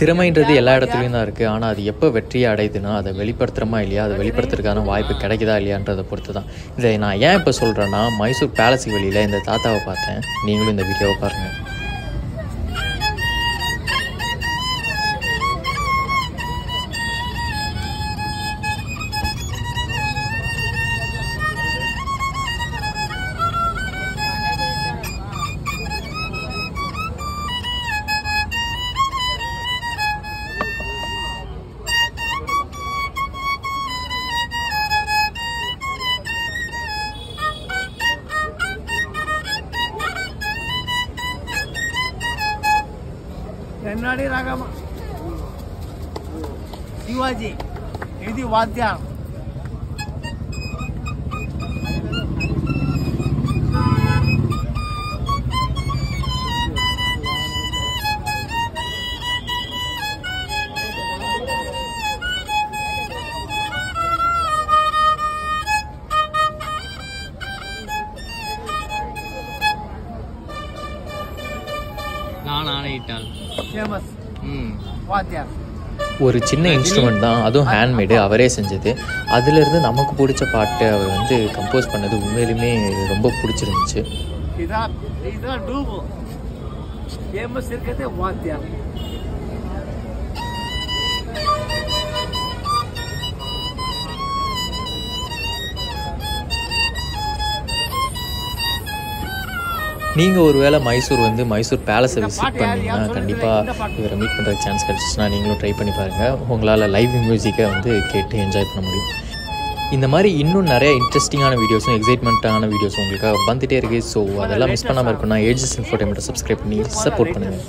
திறமைன்றது எல்லா இடத்துலையும் தான் இருக்குது. ஆனால் அது எப்போ வெற்றியை அடையுதுன்னா அதை வெளிப்படுத்துகிறோமா இல்லையா, அதை வெளிப்படுத்துறதுக்கான வாய்ப்பு கிடைக்குதா இல்லையான்றதை பொறுத்து தான். இதை நான் ஏன் இப்போ சொல்கிறேன்னா, மைசூர் பேலஸுக்கு வெளியில் இந்த தாத்தாவை பார்த்தேன். நீங்களும் இந்த வீடியோவை பாருங்கள். ఎన్నడి రాగమ శివాజీ ఇది వాద్యం ஃபேமஸ் வாத்தியார். ஒரு சின்ன இன்ஸ்ட்ருமெண்ட் தான், அதுவும் ஹேண்ட்மேடு, அவரே செஞ்சது. அதுலேருந்து நமக்கு பிடிச்ச பாட்டு அவர் வந்து கம்போஸ் பண்ணது உண்மையிலுமே ரொம்ப பிடிச்சிருந்துச்சு. இதான் டூபு ஃபேமஸ் இருக்கிறதே வாத்தியார். நீங்கள் ஒரு வேளை மைசூர் பேலஸை விசிட் பண்ணிங்கன்னா கண்டிப்பாக இவரை மீட் பண்ணுற சான்ஸ் கிடச்சிச்சுன்னா நீங்களும் ட்ரை பண்ணி பாருங்கள். உங்களால் லைவ் மியூசிக்கை வந்து கேட்டு என்ஜாய் பண்ண முடியும். இந்த மாதிரி இன்னும் நிறைய இன்ட்ரெஸ்டிங்கான வீடியோஸும் எக்ஸைட்மெண்ட்டான வீடியோஸும் உங்களுக்காக வந்துகிட்டே இருக்குது. ஸோ அதெல்லாம் மிஸ் பண்ணாமல் இருக்குன்னா ஏஜஸ் இன்ஃபோடெயின்மெண்ட்டை சப்ஸ்கிரைப் பண்ணி சப்போர்ட் பண்ணுங்கள்.